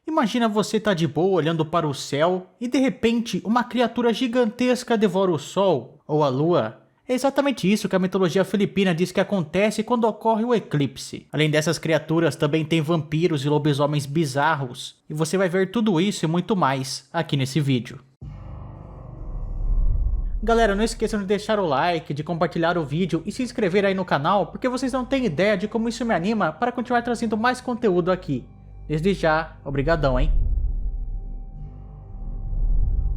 Imagina você tá de boa olhando para o céu e de repente uma criatura gigantesca devora o sol ou a lua. É exatamente isso que a mitologia filipina diz que acontece quando ocorre o eclipse. Além dessas criaturas, também tem vampiros e lobisomens bizarros. E você vai ver tudo isso e muito mais aqui nesse vídeo. Galera, não esqueçam de deixar o like, de compartilhar o vídeo e se inscrever aí no canal, porque vocês não têm ideia de como isso me anima para continuar trazendo mais conteúdo aqui. Desde já, obrigadão, hein?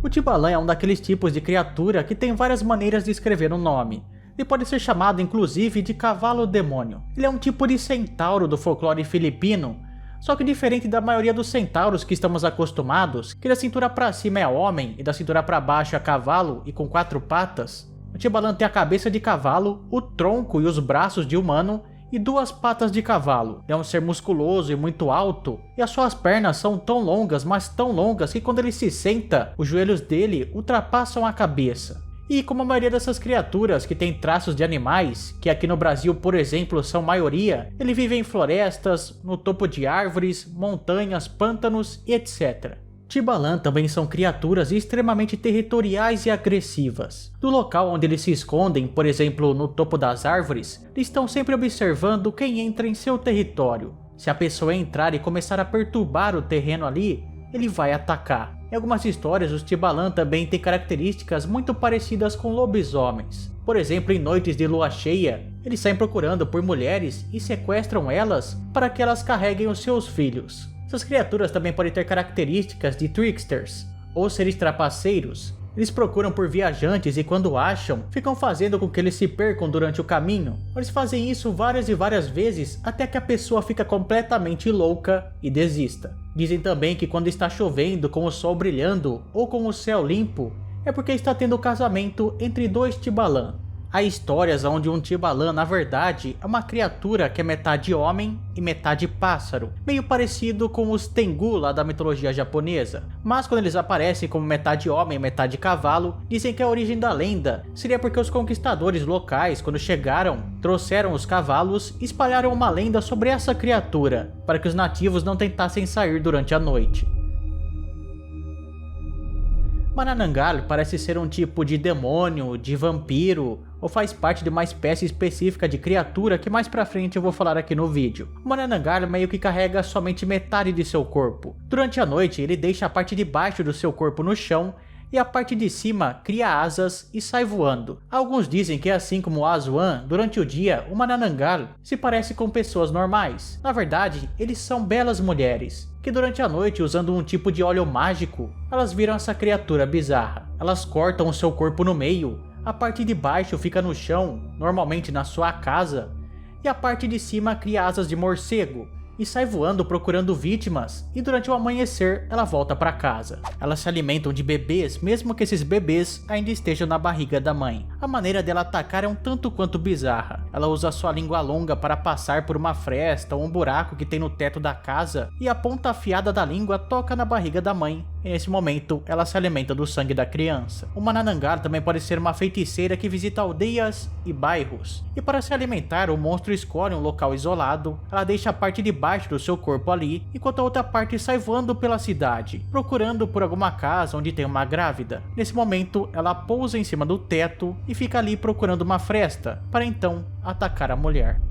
O Tibalan é um daqueles tipos de criatura que tem várias maneiras de escrever o nome. Ele pode ser chamado inclusive de cavalo-demônio. Ele é um tipo de centauro do folclore filipino, só que diferente da maioria dos centauros que estamos acostumados, que da cintura pra cima é homem e da cintura pra baixo é cavalo e com 4 patas, o Tibalan tem a cabeça de cavalo, o tronco e os braços de humano e 2 patas de cavalo. É um ser musculoso e muito alto, e as suas pernas são tão longas, mas tão longas que quando ele se senta, os joelhos dele ultrapassam a cabeça. E como a maioria dessas criaturas que tem traços de animais, que aqui no Brasil, por exemplo, são maioria, ele vive em florestas, no topo de árvores, montanhas, pântanos e etc. Tibalan também são criaturas extremamente territoriais e agressivas. Do local onde eles se escondem, por exemplo no topo das árvores, eles estão sempre observando quem entra em seu território. Se a pessoa entrar e começar a perturbar o terreno ali, ele vai atacar. Em algumas histórias, os Tibalan também têm características muito parecidas com lobisomens. Por exemplo, em noites de lua cheia, eles saem procurando por mulheres e sequestram elas para que elas carreguem os seus filhos. Essas criaturas também podem ter características de tricksters, ou seres trapaceiros. Eles procuram por viajantes e quando acham, ficam fazendo com que eles se percam durante o caminho. Eles fazem isso várias e várias vezes até que a pessoa fica completamente louca e desista. Dizem também que quando está chovendo com o sol brilhando ou com o céu limpo, é porque está tendo casamento entre 2 Tibalan. Há histórias onde um Tibalan, na verdade, é uma criatura que é metade homem e metade pássaro, meio parecido com os Tengu lá da mitologia japonesa. Mas quando eles aparecem como metade homem e metade cavalo, dizem que a origem da lenda seria porque os conquistadores locais, quando chegaram, trouxeram os cavalos e espalharam uma lenda sobre essa criatura, para que os nativos não tentassem sair durante a noite. Manananggal parece ser um tipo de demônio, de vampiro, ou faz parte de uma espécie específica de criatura que mais pra frente eu vou falar aqui no vídeo. O Manananggal meio que carrega somente metade de seu corpo. Durante a noite ele deixa a parte de baixo do seu corpo no chão e a parte de cima cria asas e sai voando. Alguns dizem que assim como o Aswan, durante o dia o Manananggal se parece com pessoas normais. Na verdade, eles são belas mulheres, que durante a noite, usando um tipo de óleo mágico, elas viram essa criatura bizarra. Elas cortam o seu corpo no meio, a parte de baixo fica no chão, normalmente na sua casa, e a parte de cima cria asas de morcego e sai voando procurando vítimas, e durante o amanhecer ela volta para casa. Elas se alimentam de bebês, mesmo que esses bebês ainda estejam na barriga da mãe. A maneira dela atacar é um tanto quanto bizarra. Ela usa sua língua longa para passar por uma fresta ou um buraco que tem no teto da casa, e a ponta afiada da língua toca na barriga da mãe, e nesse momento ela se alimenta do sangue da criança. O Manananggal também pode ser uma feiticeira que visita aldeias e bairros, e para se alimentar o monstro escolhe um local isolado. Ela deixa a parte de baixo do seu corpo ali, enquanto a outra parte sai voando pela cidade, procurando por alguma casa onde tem uma grávida. Nesse momento, ela pousa em cima do teto e fica ali procurando uma fresta, para então atacar a mulher.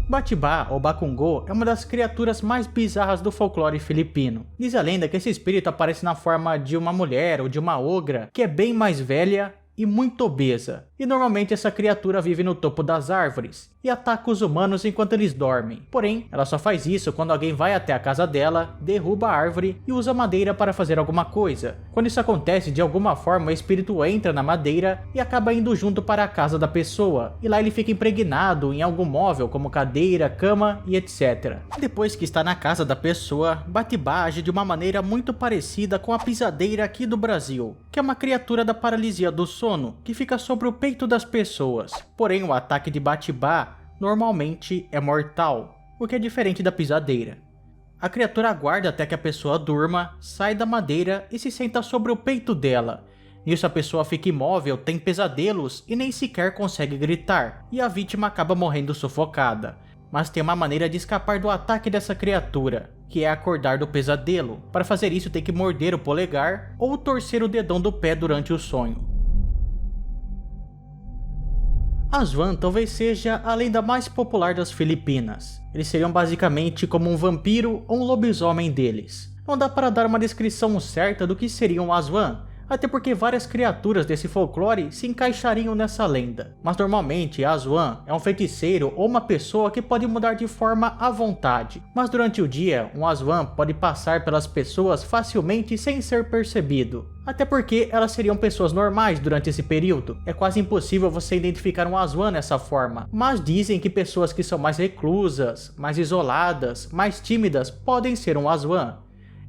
Batibá, ou Bakungou, é uma das criaturas mais bizarras do folclore filipino. Diz a lenda que esse espírito aparece na forma de uma mulher ou de uma ogra, que é bem mais velha e muito obesa. E normalmente essa criatura vive no topo das árvores e ataca os humanos enquanto eles dormem. Porém, ela só faz isso quando alguém vai até a casa dela, derruba a árvore e usa madeira para fazer alguma coisa. Quando isso acontece, de alguma forma o espírito entra na madeira e acaba indo junto para a casa da pessoa. E lá ele fica impregnado em algum móvel como cadeira, cama e etc. Depois que está na casa da pessoa, Batibá age de uma maneira muito parecida com a pisadeira aqui do Brasil, que é uma criatura da paralisia do sono que fica sobre o peito das pessoas. Porém, o ataque de Batibá normalmente é mortal, o que é diferente da pisadeira. A criatura aguarda até que a pessoa durma, sai da madeira e se senta sobre o peito dela. Nisso a pessoa fica imóvel, tem pesadelos e nem sequer consegue gritar, e a vítima acaba morrendo sufocada. mas tem uma maneira de escapar do ataque dessa criatura, que é acordar do pesadelo. Para fazer isso tem que morder o polegar ou torcer o dedão do pé durante o sonho. Aswan talvez seja a lenda mais popular das Filipinas. Eles seriam basicamente como um vampiro ou um lobisomem deles. Não dá para dar uma descrição certa do que seria um Aswan, até porque várias criaturas desse folclore se encaixariam nessa lenda. Mas normalmente Aswan é um feiticeiro ou uma pessoa que pode mudar de forma à vontade. Mas durante o dia, um Aswan pode passar pelas pessoas facilmente sem ser percebido. Até porque elas seriam pessoas normais durante esse período. É quase impossível você identificar um Aswan dessa forma. Mas dizem que pessoas que são mais reclusas, mais isoladas, mais tímidas podem ser um Aswan.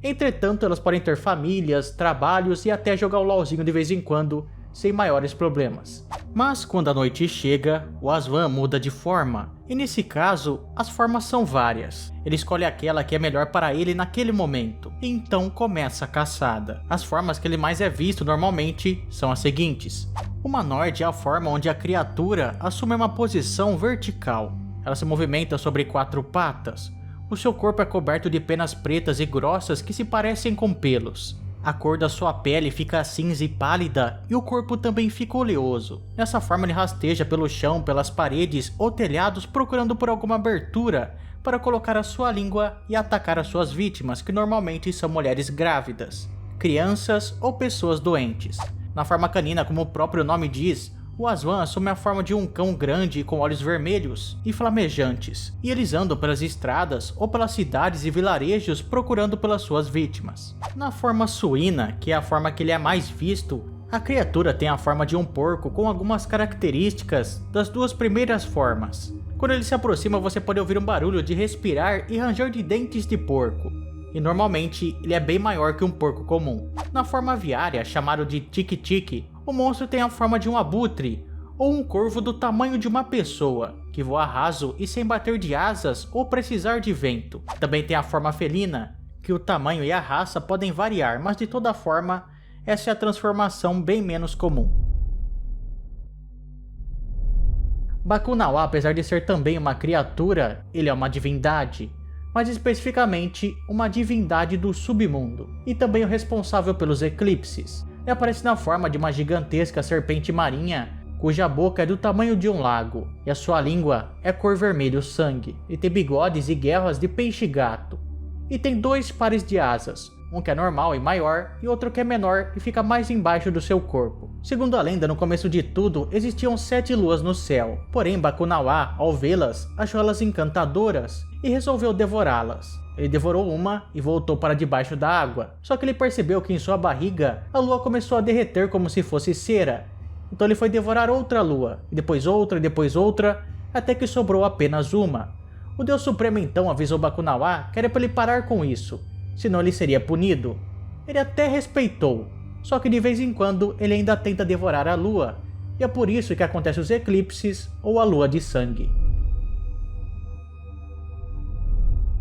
Entretanto, elas podem ter famílias, trabalhos e até jogar o LOLzinho de vez em quando, sem maiores problemas. Mas quando a noite chega, o Aswan muda de forma. E nesse caso, as formas são várias. Ele escolhe aquela que é melhor para ele naquele momento. E então começa a caçada. As formas que ele mais é visto normalmente são as seguintes. Uma Nord é a forma onde a criatura assume uma posição vertical. Ela se movimenta sobre 4 patas. O seu corpo é coberto de penas pretas e grossas que se parecem com pelos. A cor da sua pele fica cinza e pálida e o corpo também fica oleoso. Nessa forma ele rasteja pelo chão, pelas paredes ou telhados procurando por alguma abertura para colocar a sua língua e atacar as suas vítimas, que normalmente são mulheres grávidas, crianças ou pessoas doentes. Na forma canina, como o próprio nome diz, o Aswan assume a forma de um cão grande com olhos vermelhos e flamejantes, e eles andam pelas estradas ou pelas cidades e vilarejos procurando pelas suas vítimas. Na forma suína, que é a forma que ele é mais visto, a criatura tem a forma de um porco com algumas características das 2 primeiras formas. Quando ele se aproxima, você pode ouvir um barulho de respirar e ranger de dentes de porco. E normalmente ele é bem maior que um porco comum. Na forma aviária, chamado de tique-tique, o monstro tem a forma de um abutre, ou um corvo do tamanho de uma pessoa, que voa raso e sem bater de asas ou precisar de vento. Também tem a forma felina, que o tamanho e a raça podem variar, mas de toda forma, essa é a transformação bem menos comum. Bakunawa, apesar de ser também uma criatura, ele é uma divindade. Mais especificamente, uma divindade do submundo, e também o responsável pelos eclipses. Ele aparece na forma de uma gigantesca serpente marinha, cuja boca é do tamanho de um lago, e a sua língua é cor vermelho sangue, e tem bigodes e guerras de peixe-gato. E tem 2 pares de asas, um que é normal e maior, e outro que é menor e fica mais embaixo do seu corpo. Segundo a lenda, no começo de tudo, existiam 7 luas no céu, porém Bakunawa, ao vê-las, achou elas encantadoras e resolveu devorá-las. Ele devorou uma e voltou para debaixo da água, só que ele percebeu que em sua barriga a lua começou a derreter como se fosse cera. Então ele foi devorar outra lua, e depois outra, até que sobrou apenas uma. O Deus Supremo então avisou Bakunawa que era para ele parar com isso, senão ele seria punido. Ele até respeitou, só que de vez em quando ele ainda tenta devorar a lua, e é por isso que acontecem os eclipses ou a lua de sangue.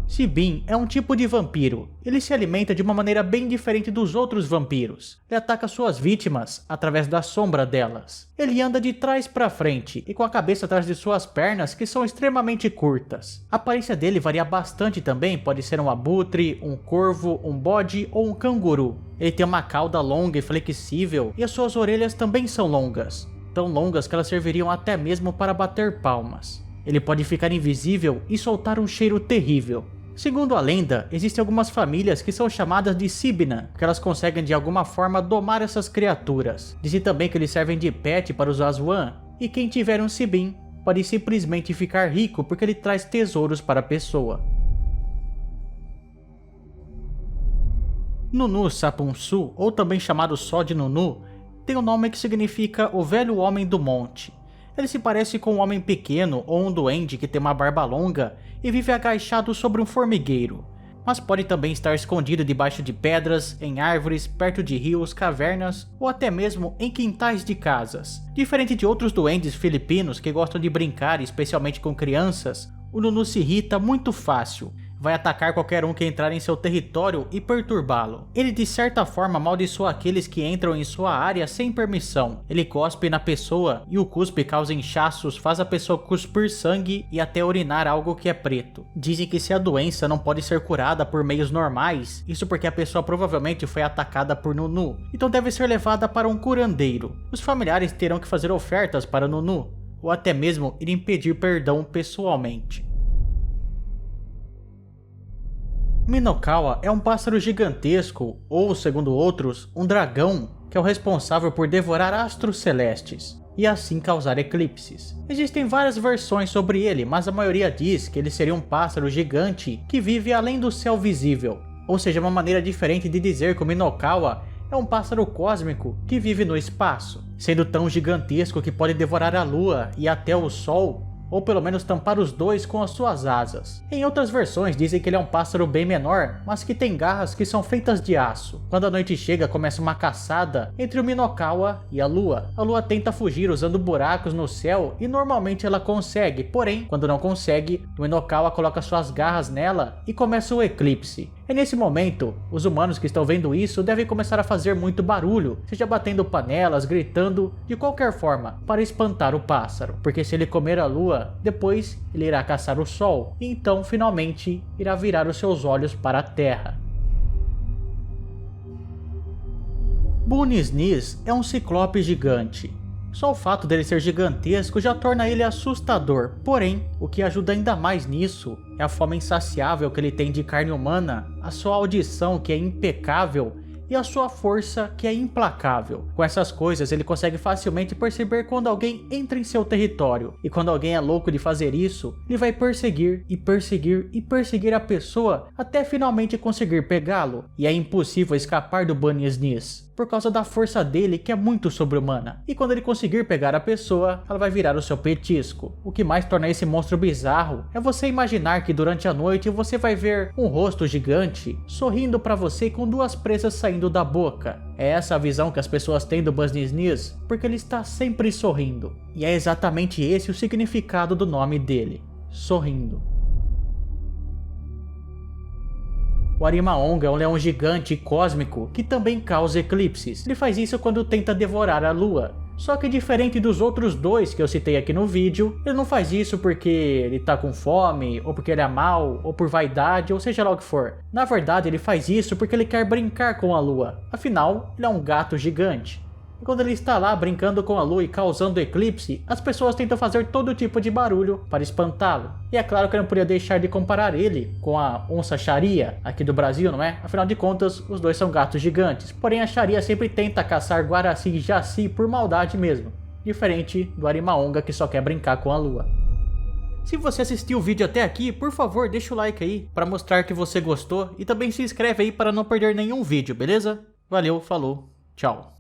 Sibin é um tipo de vampiro. Ele se alimenta de uma maneira bem diferente dos outros vampiros. Ele ataca suas vítimas através da sombra delas. Ele anda de trás para frente e com a cabeça atrás de suas pernas, que são extremamente curtas. A aparência dele varia bastante também, pode ser um abutre, um corvo, um bode ou um canguru. Ele tem uma cauda longa e flexível e as suas orelhas também são longas. Tão longas que elas serviriam até mesmo para bater palmas. Ele pode ficar invisível e soltar um cheiro terrível. Segundo a lenda, existem algumas famílias que são chamadas de Sibina, que elas conseguem de alguma forma domar essas criaturas. Dizem também que eles servem de pet para os Aswan, e quem tiver um Sibin pode simplesmente ficar rico porque ele traz tesouros para a pessoa. Nunu Sapunsu, ou também chamado só de Nunu, tem um nome que significa o velho homem do monte. Ele se parece com um homem pequeno ou um duende que tem uma barba longa e vive agachado sobre um formigueiro, mas pode também estar escondido debaixo de pedras, em árvores, perto de rios, cavernas ou até mesmo em quintais de casas. Diferente de outros duendes filipinos que gostam de brincar, especialmente com crianças, o Nunu se irrita muito fácil, vai atacar qualquer um que entrar em seu território e perturbá-lo. Ele de certa forma amaldiçoa aqueles que entram em sua área sem permissão. Ele cospe na pessoa e o cuspe causa inchaços, faz a pessoa cuspir sangue e até urinar algo que é preto. Dizem que se a doença não pode ser curada por meios normais, isso porque a pessoa provavelmente foi atacada por Nunu, então deve ser levada para um curandeiro. Os familiares terão que fazer ofertas para Nunu, ou até mesmo irem pedir perdão pessoalmente. Minokawa é um pássaro gigantesco, ou segundo outros, um dragão, que é o responsável por devorar astros celestes e assim causar eclipses. Existem várias versões sobre ele, mas a maioria diz que ele seria um pássaro gigante que vive além do céu visível, ou seja, uma maneira diferente de dizer que o Minokawa é um pássaro cósmico que vive no espaço, sendo tão gigantesco que pode devorar a lua e até o sol, ou pelo menos tampar os dois com as suas asas. Em outras versões dizem que ele é um pássaro bem menor, mas que tem garras que são feitas de aço. Quando a noite chega, começa uma caçada entre o Minokawa e a lua. A lua tenta fugir usando buracos no céu e normalmente ela consegue, porém, quando não consegue, o Minokawa coloca suas garras nela e começa o eclipse. É nesse momento, os humanos que estão vendo isso devem começar a fazer muito barulho, seja batendo panelas, gritando, de qualquer forma, para espantar o pássaro, porque se ele comer a lua, depois ele irá caçar o sol, e então finalmente irá virar os seus olhos para a terra. Bunny's Knees é um ciclope gigante. Só o fato dele ser gigantesco já torna ele assustador, porém, o que ajuda ainda mais nisso é a fome insaciável que ele tem de carne humana, a sua audição que é impecável e a sua força que é implacável. Com essas coisas ele consegue facilmente perceber quando alguém entra em seu território, e quando alguém é louco de fazer isso, ele vai perseguir e perseguir e perseguir a pessoa até finalmente conseguir pegá-lo, e é impossível escapar do Bunny's Knees, por causa da força dele que é muito sobre-humana, e quando ele conseguir pegar a pessoa, ela vai virar o seu petisco. O que mais torna esse monstro bizarro é você imaginar que durante a noite você vai ver um rosto gigante sorrindo para você com duas presas saindo da boca. É essa a visão que as pessoas têm do Bunny's Knees, porque ele está sempre sorrindo, e é exatamente esse o significado do nome dele, sorrindo. O Arimaonga é um leão gigante e cósmico que também causa eclipses. Ele faz isso quando tenta devorar a lua. Só que diferente dos outros dois que eu citei aqui no vídeo, ele não faz isso porque ele tá com fome, ou porque ele é mau, ou por vaidade, ou seja lá o que for. Na verdade, ele faz isso porque ele quer brincar com a lua. Afinal, ele é um gato gigante. E quando ele está lá brincando com a lua e causando eclipse, as pessoas tentam fazer todo tipo de barulho para espantá-lo. E é claro que eu não podia deixar de comparar ele com a onça Sharia, aqui do Brasil, não é? Afinal de contas, os dois são gatos gigantes. Porém, a Sharia sempre tenta caçar Guaraci e Jaci por maldade mesmo. Diferente do Arimaonga, que só quer brincar com a lua. Se você assistiu o vídeo até aqui, por favor, deixa o like aí para mostrar que você gostou. E também se inscreve aí para não perder nenhum vídeo, beleza? Valeu, falou, tchau.